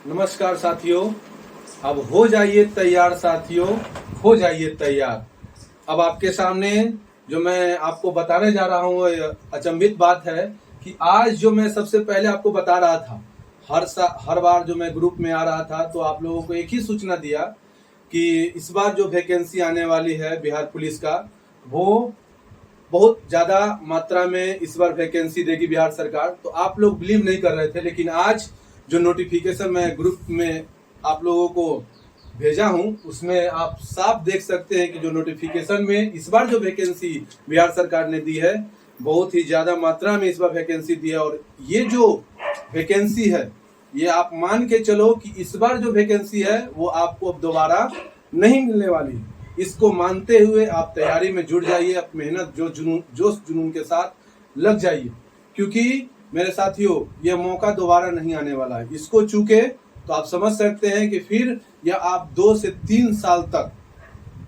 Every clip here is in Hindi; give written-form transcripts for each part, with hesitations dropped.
नमस्कार साथियों। अब हो जाइए तैयार साथियों, हो जाइए तैयार। अब आपके सामने जो मैं आपको बताने जा रहा हूँ अचंभित बात है कि आज जो मैं सबसे पहले आपको बता रहा था, हर बार जो मैं ग्रुप में आ रहा था तो आप लोगों को एक ही सूचना दिया कि इस बार जो वैकेंसी आने वाली है बिहार पुलिस का, वो बहुत ज्यादा मात्रा में इस बार वैकेंसी देगी बिहार सरकार। तो आप लोग बिलीव नहीं कर रहे थे, लेकिन आज जो नोटिफिकेशन मैं ग्रुप में आप लोगों को भेजा हूं उसमें आप साफ देख सकते हैं कि जो नोटिफिकेशन में इस बार जो वैकेंसी बिहार सरकार ने दी है, बहुत ही ज्यादा मात्रा में इस बार वैकेंसी दी है। और ये जो वैकेंसी है, ये आप मान के चलो कि इस बार जो वैकेंसी है वो आपको अब दोबारा नहीं मिलने वाली है। इसको मानते हुए आप तैयारी में जुट जाइए, आप मेहनत जोश जुनून के साथ लग जाइए, क्योंकि मेरे साथियों यह मौका दोबारा नहीं आने वाला है। इसको चूके तो आप समझ सकते हैं कि फिर यह आप 2 से 3 साल तक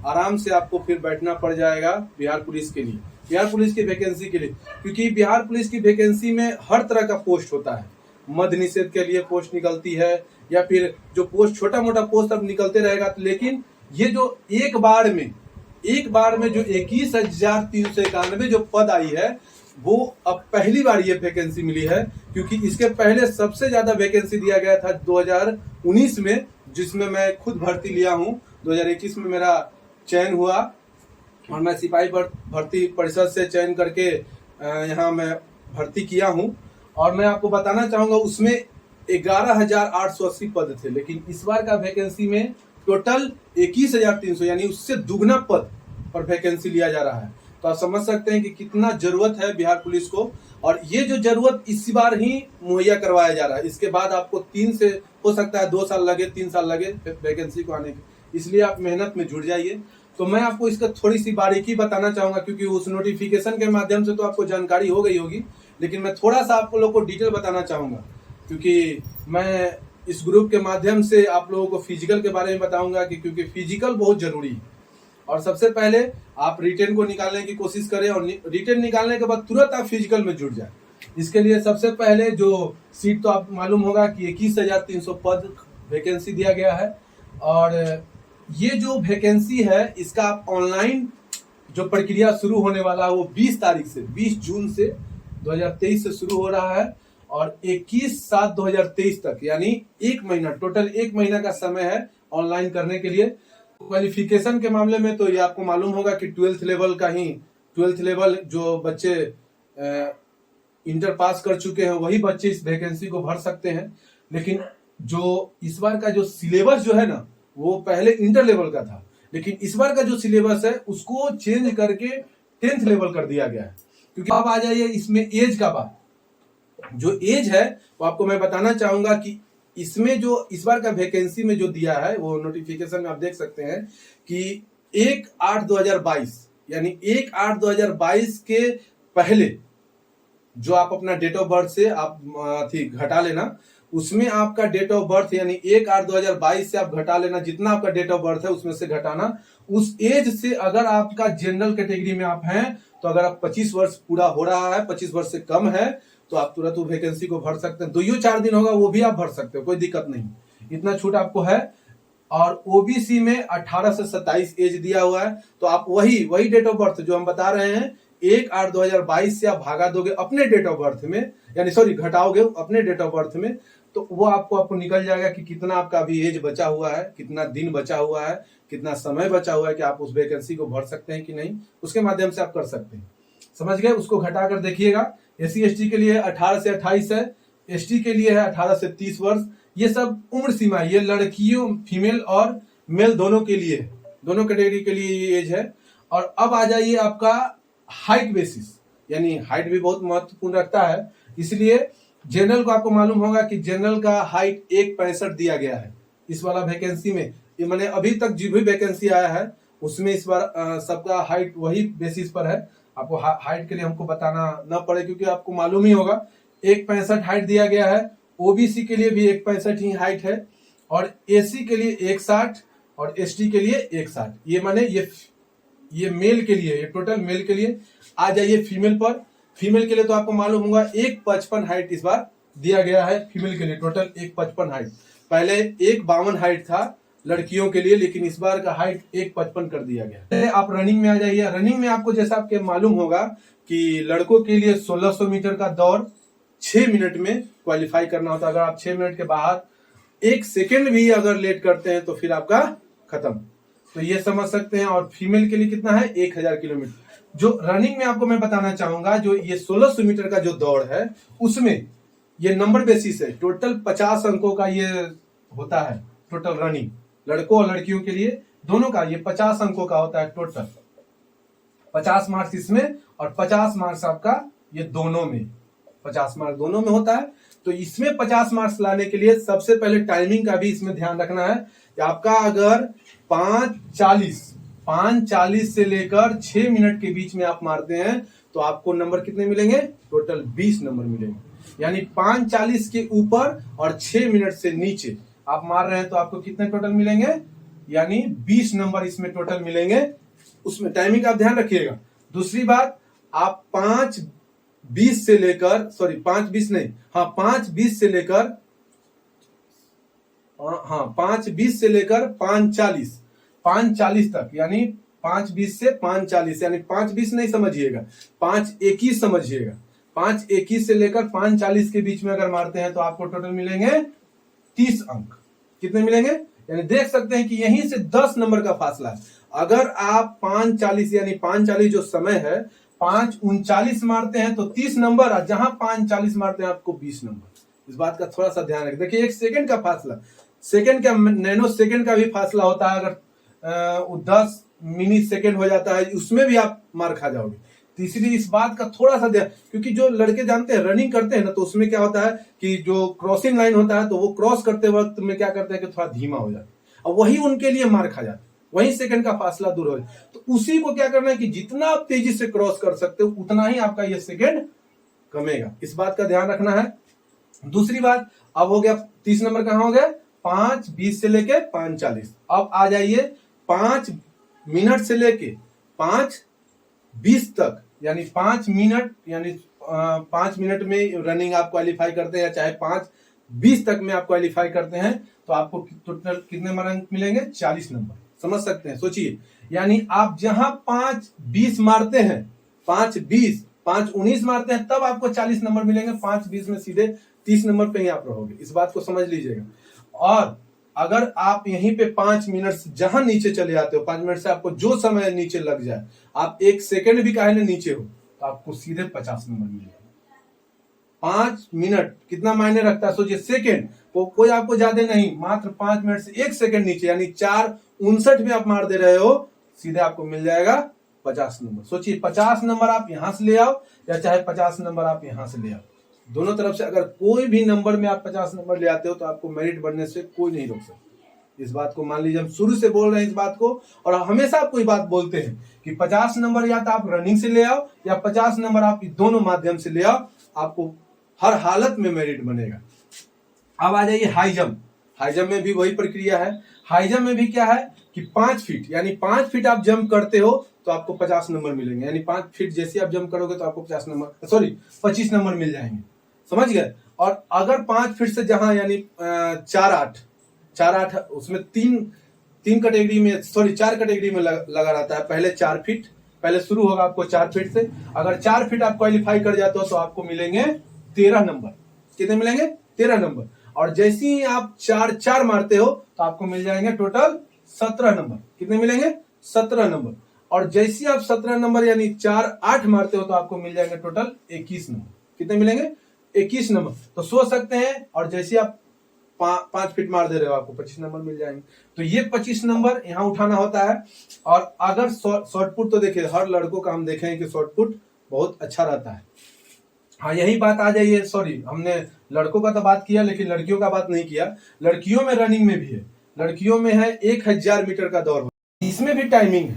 आराम से आपको फिर बैठना पड़ जाएगा बिहार पुलिस के लिए, बिहार पुलिस की वैकेंसी के लिए। क्योंकि बिहार पुलिस की वैकेंसी में हर तरह का पोस्ट होता है। मद्य निषेध के लिए पोस्ट निकलती है, या फिर जो पोस्ट छोटा मोटा पोस्ट अब निकलते रहेगा। लेकिन ये जो एक बार में जो 21,391 जो पद आई है, वो अब पहली बार ये वैकेंसी मिली है। क्योंकि इसके पहले सबसे ज्यादा वैकेंसी दिया गया था 2019 में, जिसमें मैं खुद भर्ती लिया हूं। 2021 में मेरा चयन हुआ और मैं सिपाही भर्ती परिषद से चयन करके यहाँ मैं भर्ती किया हूं। और मैं आपको बताना चाहूंगा उसमें 11,880 पद थे, लेकिन इस बार का वैकेंसी में टोटल 21,300 यानी उससे दुगना पद पर वैकेंसी लिया जा रहा है। तो आप समझ सकते हैं कि कितना जरूरत है बिहार पुलिस को। और ये जो जरूरत इस बार ही मुहैया करवाया जा रहा है। इसके बाद आपको 3 से हो सकता है 2 साल लगे, 3 साल लगे वैकेंसी को आने के। इसलिए आप मेहनत में जुट जाइए। तो मैं आपको इसका थोड़ी सी बारीकी बताना चाहूंगा, क्योंकि उस नोटिफिकेशन के माध्यम से तो आपको जानकारी हो गई होगी, लेकिन मैं थोड़ा सा आप लोगों को डिटेल बताना चाहूंगा। क्योंकि मैं इस ग्रुप के माध्यम से आप लोगों को फिजिकल के बारे में बताऊंगा कि क्योंकि फिजिकल बहुत जरूरी है। और सबसे पहले आप रिटेन को निकालने की कोशिश करें, और रिटेन निकालने के बाद तुरंत आप फिजिकल में जुट जाए। इसके लिए सबसे पहले जो सीट तो आप मालूम होगा कि 21,300 पद वैकेंसी दिया गया है। और ये जो वैकेंसी है इसका आप ऑनलाइन जो प्रक्रिया शुरू होने वाला है वो 20 तारीख से 20 जून से 2023 से शुरू हो रहा है, और 21/7/2023 तक, यानी 1 महीना, टोटल 1 महीना का समय है ऑनलाइन करने के लिए। क्वालिफिकेशन के मामले में तो ये आपको मालूम होगा कि 12th लेवल जो बच्चे इंटर पास कर चुके हैं वही बच्चे इस वैकेंसी को भर सकते हैं। लेकिन जो इस बार का जो सिलेबस जो है ना, वो पहले इंटर लेवल का था, लेकिन इस बार का जो सिलेबस है उसको चेंज करके 10th लेवल कर दिया गया है। क्योंकि अब आ जाइए इसमें एज का बात। जो एज है वो आपको मैं बताना चाहूंगा कि इसमें जो इस बार का वैकेंसी में जो दिया है वो नोटिफिकेशन में आप देख सकते हैं कि 1/8/2022 यानी 1/8/2022 के पहले जो आप अपना डेट ऑफ बर्थ से आप घटा लेना, उसमें आपका डेट ऑफ बर्थ यानी 1/8/2022 से आप घटा लेना, जितना आपका डेट ऑफ बर्थ है उसमें से घटाना। उस एज से अगर आपका जनरल कैटेगरी में आप हैं, तो अगर आप 25 वर्ष पूरा हो रहा है, 25 वर्ष से कम है, तो आप तुरंत वैकेंसी को भर सकते हैं। 2-4 दिन होगा वो भी आप भर सकते हो, कोई दिक्कत नहीं, इतना छूट आपको है। और ओबीसी में 18 से 27 एज दिया हुआ है, तो आप वही डेट ऑफ बर्थ जो हम बता रहे हैं 1/8/2022 से आप भागा दोगे अपने डेट ऑफ बर्थ में, यानी सॉरी घटाओगे अपने डेट ऑफ बर्थ में, तो वो आपको निकल जाएगा कि कितना आपका अभी एज बचा हुआ है, कितना दिन बचा हुआ है, कितना समय बचा हुआ है कि आप उस वैकेंसी को भर सकते हैं कि नहीं। उसके माध्यम से आप कर सकते हैं, समझ गए। उसको घटा कर देखिएगा। SC/ST के लिए 18 से 28 है, ST के लिए है 18 से 30 वर्ष। ये सब उम्र सीमा है, ये लड़कियों फीमेल और मेल दोनों के लिए, दोनों कैटेगरी के लिए ये एज है। और अब आ जाइए आपका हाइट बेसिस, यानी हाइट भी बहुत महत्वपूर्ण रखता है। इसलिए जनरल को आपको मालूम होगा कि जनरल का हाइट 1.65 दिया गया है इस वाला वैकेंसी में। ये मैंने अभी तक जो भी वैकेंसी आया है उसमें इस बार सबका हाइट वही बेसिस पर है। आपको हाइट के लिए हमको बताना न पड़े, क्योंकि आपको मालूम ही होगा 1.65 हाइट दिया गया है। ओबीसी के लिए भी 1.65 ही हाइट है, और एसी के लिए 1.60 और एसटी के लिए 1.60। ये माने ये मेल के लिए, ये टोटल मेल के लिए। आ जाइए फीमेल पर। फीमेल के लिए तो आपको मालूम होगा 1.55 हाइट इस बार दिया गया है फीमेल के लिए टोटल 155 हाइट। पहले 152 हाइट था लड़कियों के लिए, लेकिन इस बार का हाइट 155 कर दिया गया। आप रनिंग में आ जाइए। रनिंग में आपको जैसा आपके मालूम होगा कि लड़कों के लिए 1600 मीटर का दौड़ 6 मिनट में क्वालिफाई करना होता है। अगर आप 6 मिनट के बाहर 1 सेकेंड भी अगर लेट करते हैं तो फिर आपका खत्म। तो ये समझ सकते हैं। और फीमेल के लिए कितना है, 1000 किलोमीटर। जो रनिंग में आपको मैं बताना चाहूंगा, जो ये 1600 मीटर का जो दौड़ है उसमें ये नंबर बेसिस है। टोटल 50 अंकों का ये होता है टोटल रनिंग, लड़कों और लड़कियों के लिए दोनों का ये 50 अंकों का होता है टोटल। 50 मार्क्स इसमें और 50 मार्क्स आपका ये दोनों में, 50 मार्क्स दोनों में होता है। तो इसमें 50 मार्क्स लाने के लिए सबसे पहले टाइमिंग का भी इसमें ध्यान रखना है कि आपका अगर 5:40 से लेकर 6 मिनट के बीच में आप मारते हैं तो आपको नंबर कितने मिलेंगे, टोटल 20 नंबर मिलेंगे। यानी 5:40 के ऊपर और 6 मिनट से नीचे आप मार रहे हैं तो आपको कितने टोटल मिलेंगे, यानी 20 नंबर इसमें टोटल मिलेंगे। उसमें टाइमिंग का आप ध्यान रखिएगा। दूसरी बात, आप 5:20 से लेकर 5:20 से लेकर 5:40 तक, यानी 5:20 से 5:40, यानी 5:20 नहीं समझिएगा, 5:21 समझिएगा। 5:21 से लेकर 5:40 के बीच में अगर मारते हैं तो आपको टोटल मिलेंगे 30 अंक। कितने मिलेंगे, यानी देख सकते हैं कि यहीं से 10 नंबर का फासला है। अगर आप 5:40 यानी 5:40 जो समय है 5:39 मारते हैं तो 30 नंबर, और जहां 5:40 मारते हैं आपको 20 नंबर। इस बात का थोड़ा सा ध्यान रखें। देखिए 1 सेकंड का फासला, सेकंड का नैनो सेकंड का भी फासला होता है। अगर 10 मिनी सेकंड हो जाता है उसमें भी आप मार खा जाओगे। तीसरी इस बात का थोड़ा सा ध्यान, क्योंकि जो लड़के जानते हैं रनिंग करते हैं ना, तो उसमें क्या होता है कि जो क्रॉसिंग लाइन होता है तो वो क्रॉस करते वक्त में क्या करते हैं कि थोड़ा धीमा हो जाता है, और वही उनके लिए मार खा जाता है, वही सेकंड का फासला दूर हो जाए। तो उसी को क्या करना है कि जितना आप तेजी से क्रॉस कर सकते हो उतना ही आपका ये सेकंड कमेगा। इस बात का ध्यान रखना है। दूसरी बात, अब हो गया 30 नंबर कहां हो गया, 5:20 से लेके 5:40। अब आ जाइए 5 मिनट से लेके 5:20 तक, यानी 5 मिनट, यानी 5 मिनट में रनिंग आप क्वालिफाई करते हैं या चाहे 5:20 तक में आप क्वालिफाई करते हैं तो आपको टोटल कितने अंक मिलेंगे, 40 नंबर। समझ सकते हैं, सोचिए। यानी आप जहां 5:20 मारते हैं, 5:20, 5:19 मारते हैं तब आपको 40 नंबर मिलेंगे। 5:20 में सीधे 30 नंबर पे ही आप रहोगे। इस बात को समझ लीजिएगा। और अगर आप यहीं पे 5 मिनट से जहां नीचे चले जाते हो, 5 मिनट से आपको जो समय नीचे लग जाए, आप 1 सेकंड भी काहे नीचे हो तो आपको सीधे 50 नंबर मिलेगा। 5 मिनट कितना मायने रखता है, सोचिए। सेकंड कोई आपको ज्यादा नहीं, मात्र 5 मिनट से 1 सेकंड नीचे, यानी 4:59 में आप मार दे रहे हो, सीधे आपको मिल जाएगा 50 नंबर। सोचिए 50 नंबर आप यहां से ले आओ या चाहे 50 नंबर आप यहां से ले आओ, दोनों तरफ से अगर कोई भी नंबर में आप 50 नंबर ले आते हो तो आपको मेरिट बढ़ने से कोई नहीं रोक सकता। इस बात को मान लीजिए। हम शुरू से बोल रहे हैं इस बात को, और हमेशा आपको ये बात बोलते हैं कि 50 नंबर या तो आप रनिंग से ले आओ या 50 नंबर आप दोनों माध्यम से ले आओ, आपको हर हालत में मेरिट बनेगा। अब आ जाइए हाई जंप। हाई जंप में भी वही प्रक्रिया है। हाई जंप में भी क्या है कि 5 फीट, यानी 5 फीट आप जंप करते हो तो आपको 50 नंबर मिलेंगे। यानी 5 फीट जैसे आप जंप करोगे तो आपको 50 नंबर, 25 नंबर मिल जाएंगे। समझ गए। और अगर 5 फीट से जहां, यानी 4-8 उसमें 3 कैटेगरी में, 4 कैटेगरी में लगा रहता है। पहले 4 फीट, पहले शुरू होगा आपको 4 फीट से। अगर 4 फीट आप क्वालिफाई कर जाते हो तो आपको मिलेंगे 13 नंबर। कितने मिलेंगे, 13 नंबर। और जैसे ही आप 4-4 मारते हो तो आपको मिल जाएंगे टोटल 17 नंबर। कितने मिलेंगे, 17 नंबर। और जैसे ही आप 17 नंबर यानी 4-8 मारते हो तो आपको मिल जाएंगे टोटल 21 नंबर। कितने मिलेंगे, 21 नंबर। तो सोच सकते हैं। और जैसे आप 5 फीट मार दे रहे हो आपको 25 नंबर मिल जाएंगे। तो ये 25 नंबर यहाँ उठाना होता है। और अगर शॉर्टपुट, तो देखिए हर लड़कों का हम देखें कि शॉर्टपुट बहुत अच्छा रहता है। हाँ, यही बात आ जाइए। हमने लड़कों का तो बात किया लेकिन लड़कियों का बात नहीं किया। लड़कियों में रनिंग में भी है। लड़कियों में है 1000 मीटर का दौड़, इसमें भी टाइमिंग है।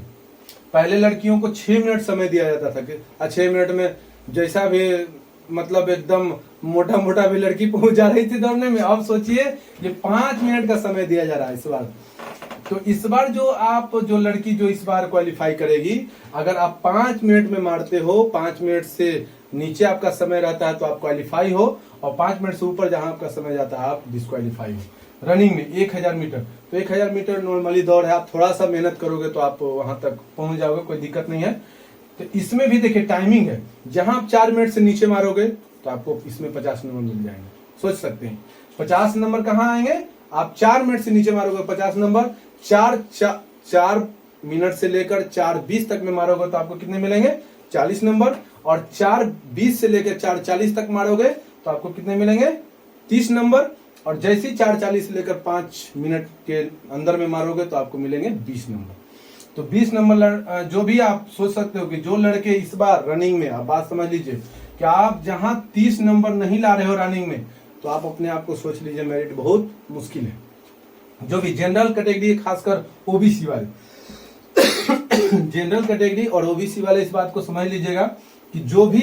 पहले लड़कियों को 6 मिनट समय दिया जाता था कि 6 मिनट में जैसा भी, मतलब एकदम मोटा मोटा भी लड़की पहुंच जा रही थी दौड़ने में। अब सोचिए ये 5 मिनट का समय दिया जा रहा है इस बार। तो इस बार जो लड़की जो इस बार क्वालिफाई करेगी, अगर आप 5 मिनट में मारते हो, 5 मिनट से नीचे आपका समय रहता है तो आप क्वालिफाई हो, और 5 मिनट से ऊपर जहां आपका समय जाता है आप डिस्क्वालीफाई हो। रनिंग में 1000 मीटर, तो 1000 मीटर नॉर्मली दौड़ है, आप थोड़ा सा मेहनत करोगे तो आप वहां तक पहुंच जाओगे, कोई दिक्कत नहीं है। तो इसमें भी देखिए टाइमिंग है, जहां आप 4 मिनट से नीचे मारोगे तो आपको इसमें 50 नंबर मिल जाएंगे। सोच सकते हैं 50 नंबर कहाँ आएंगे, आप 4 मिनट से नीचे मारोगे 50 नंबर, 4 मिनट से लेकर 4:20 तक में मारोगे तो आपको कितने मिलेंगे, 40 नंबर, और 4:20 से लेकर 4:40 तक मारोगे तो आपको कितने मिलेंगे, 30 नंबर, और जैसे ही 4:40 से लेकर 5 मिनट के अंदर में मारोगे तो आपको मिलेंगे 20 नंबर। तो 20 नंबर जो भी आप सोच सकते हो कि जो लड़के इस बार रनिंग में, आप बात समझ लीजिए कि आप जहां 30 नंबर नहीं ला रहे हो रनिंग में, तो आप अपने आप को सोच लीजिए मेरिट बहुत मुश्किल है। जो भी जनरल कैटेगरी, खासकर ओबीसी वाले जनरल कैटेगरी और ओबीसी वाले इस बात को समझ लीजिएगा कि जो भी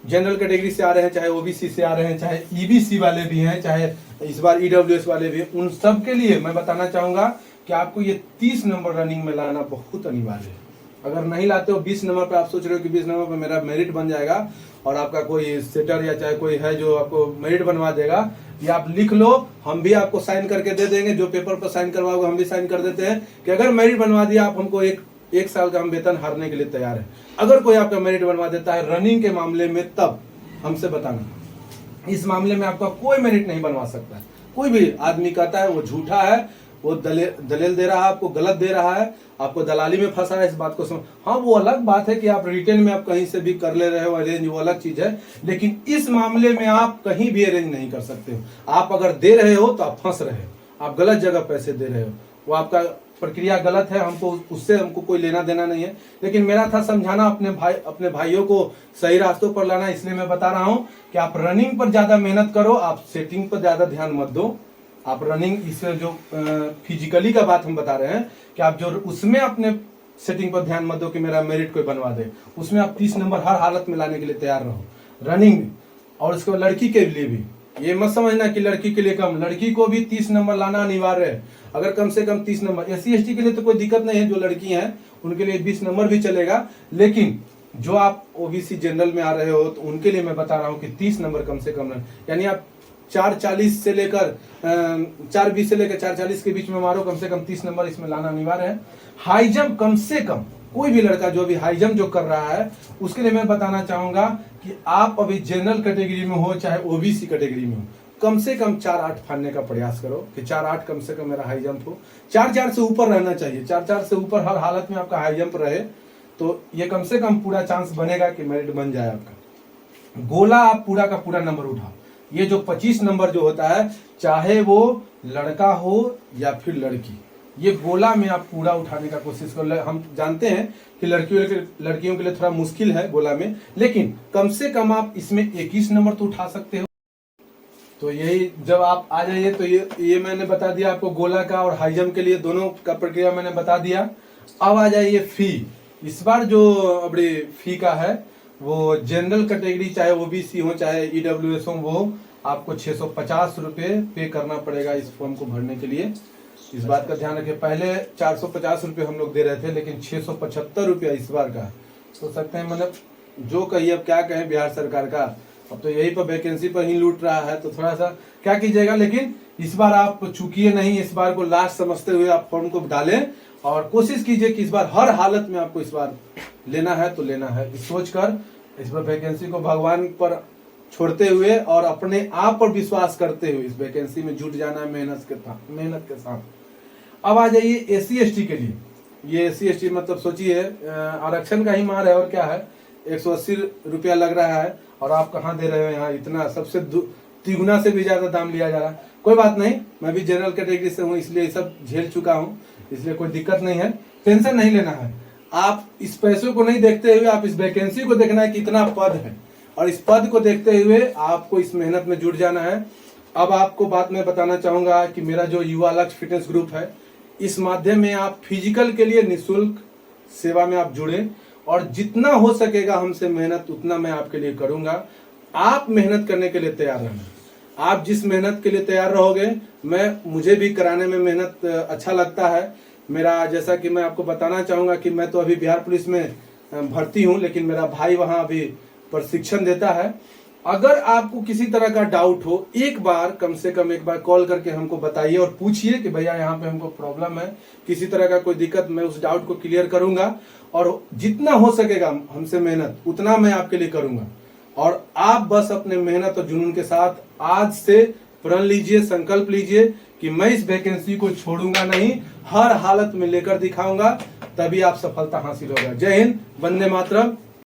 जनरल कैटेगरी से आ रहे हैं, चाहे ओबीसी से आ रहे हैं, चाहे ईबीसी वाले भी हैं, चाहे इस बार ईडब्ल्यूएस वाले भी हैं, उन सब के लिए मैं बताना चाहूंगा कि आपको ये 30 नंबर रनिंग में लाना बहुत अनिवार्य है। अगर नहीं लाते हो 20 नंबर पे, आप सोच रहे हो कि 20 नंबर पे मेरा मेरिट बन जाएगा और आपका कोई सेटर या चाहे कोई है जो आपको मेरिट बनवा देगा, ये आप लिख लो, हम भी आपको साइन करके दे देंगे, जो पेपर पर साइन करवाओगे हम भी साइन कर देते हैं कि अगर मेरिट बनवा दिया आप हमको एक साल का हम वेतन हारने के लिए तैयार है। अगर कोई आपका मेरिट बनवा देता है रनिंग के मामले में, तब हमसे बताना। इस मामले में आपका कोई मेरिट नहीं बनवा सकता है। कोई भी आदमी कहता है वो झूठा है, वो दलील दे रहा है, आपको गलत दे रहा है, आपको दलाली में फंसा है, इस बात को समझ। हाँ, वो अलग बात है कि आप रिटेन में आप कहीं से भी कर ले रहे हो अरेंज, वो अलग चीज है, लेकिन इस मामले में आप कहीं भी अरेंज नहीं कर सकते हो। आप अगर दे रहे हो तो आप फंस रहे हो, आप गलत जगह पैसे दे रहे हो, वो आपका प्रक्रिया गलत है, हमको कोई लेना देना नहीं है। लेकिन मेरा था समझाना, अपने भाइयों को सही रास्तों पर लाना, इसलिए मैं बता रहा हूं कि आप रनिंग पर ज्यादा मेहनत करो, आप सेटिंग पर ज्यादा ध्यान मत दो। आप रनिंग, इस जो फिजिकली का बात हम बता रहे हैं कि आप जो उसमें अपने सेटिंग पर ध्यान मत दो कि मेरा मेरिट कोई बनवा दे, उसमें आप 30 नंबर हर हालत में लाने के लिए तैयार रहो रनिंग में। और उसके बाद लड़की के लिए भी ये मत समझना कि लड़की के लिए कम, लड़की को भी 30 नंबर लाना अनिवार्य है। अगर कम से कम 30 नंबर, SC ST के लिए तो कोई दिक्कत नहीं है, जो लड़की हैं उनके लिए 20 नंबर भी चलेगा। लेकिन जो आप ओबीसी जनरल में आ रहे हो तो उनके लिए मैं बता रहा हूँ कि 30 नंबर कम से कम, यानी आप 4:40 से लेकर 4:20 से लेकर 4:40 के बीच में मारो, कम से कम 30 नंबर इसमें लाना अनिवार्य है। हाई जंप कम से कम, कोई भी लड़का जो भी हाई जंप जो कर रहा है उसके लिए मैं बताना चाहूंगा कि आप अभी जनरल कैटेगरी में हो चाहे ओबीसी कैटेगरी में हो, कम से कम 4:8 फाड़ने का प्रयास करो कि 4:8 कम से कम मेरा हाई जंप हो। 4:4 से ऊपर रहना चाहिए, 4:4 से ऊपर हर हालत में आपका हाई जंप रहे, तो ये कम से कम पूरा चांस बनेगा कि मेरिट बन जाए आपका। गोला आप पूरा का पूरा नंबर उठाओ। ये जो 25 नंबर जो होता है, चाहे वो लड़का हो या फिर लड़की, ये गोला में आप पूरा उठाने का कोशिश करो। हम जानते हैं कि लड़कियों के लिए थोड़ा मुश्किल है गोला में, लेकिन कम से कम आप इसमें 21 नंबर तो उठा सकते हो। तो यही जब आप आ जाइए तो ये मैंने बता दिया आपको गोला का और हाई जंप के लिए दोनों का प्रक्रिया मैंने बता दिया। अब आ जाइए फी। इस बार जो अपनी फी का है वो जनरल कैटेगरी चाहे ओबीसी हो चाहे ईडब्ल्यूएस हो, वो आपको 650 रुपये पे करना पड़ेगा इस फॉर्म को भरने के लिए। इस बात का ध्यान रखिए, पहले 450 रुपये हम लोग दे रहे थे, लेकिन 675 रुपया इस बार का। सोच सकते हैं, मतलब जो कहिए, अब क्या कहें बिहार सरकार का, अब तो यही पर वैकेंसी पर ही लूट रहा है, तो थोड़ा सा क्या कीजिएगा। लेकिन इस बार आप चूकिए नहीं, इस बार को लास्ट समझते हुए आप फॉर्म को डालें और कोशिश कीजिए कि इस बार हर हालत में आपको इस बार लेना है तो लेना है। इस सोचकर इस बार वैकेंसी को भगवान पर छोड़ते हुए और अपने आप पर विश्वास करते हुए इस वैकेंसी में जुट जाना है मेहनत के साथ। अब आ जाइए SC ST के लिए। ये SC ST मतलब सोचिए आरक्षण का ही मार है और क्या है, 180 रुपया लग रहा है और आप कहाँ दे रहे हो, यहाँ इतना सबसे तिगुना से भी ज्यादा दाम लिया जा रहा है। कोई बात नहीं, मैं भी जनरल कैटेगरी से हूँ, इसलिए सब झेल चुका हूँ, इसलिए कोई दिक्कत नहीं है, टेंशन नहीं लेना है। आप इस पैसों को नहीं देखते हुए आप इस वैकेंसी को देखना है कि इतना पद है, और इस पद को देखते हुए आपको इस मेहनत में जुट जाना है। अब आपको बात मैं बताना चाहूंगा कि मेरा जो युवा लक्ष्य फिटनेस ग्रुप है, इस माध्यम में आप फिजिकल के लिए निःशुल्क सेवा में आप जुड़े और जितना हो सकेगा हमसे मेहनत उतना मैं आपके लिए करूंगा। आप मेहनत करने के लिए तैयार रहना। आप जिस मेहनत के लिए तैयार रहोगे, मुझे भी कराने में मेहनत अच्छा लगता है। मेरा जैसा कि मैं आपको बताना चाहूंगा कि मैं तो अभी बिहार पुलिस में भर्ती हूं, लेकिन मेरा भाई वहां अभी प्रशिक्षण देता है। अगर आपको किसी तरह का डाउट हो, एक बार कम से कम एक बार कॉल करके हमको बताइए और पूछिए कि भैया यहाँ पे हमको प्रॉब्लम है, किसी तरह का कोई दिक्कत, मैं उस डाउट को क्लियर करूंगा और जितना हो सकेगा हमसे मेहनत उतना मैं आपके लिए करूंगा। और आप बस अपने मेहनत और जुनून के साथ आज से प्रण लीजिए, संकल्प लीजिए कि मैं इस वैकेंसी को छोड़ूंगा नहीं, हर हालत में लेकर दिखाऊंगा, तभी आप सफलता हासिल होगा। जय हिंद, वंदे मातरम।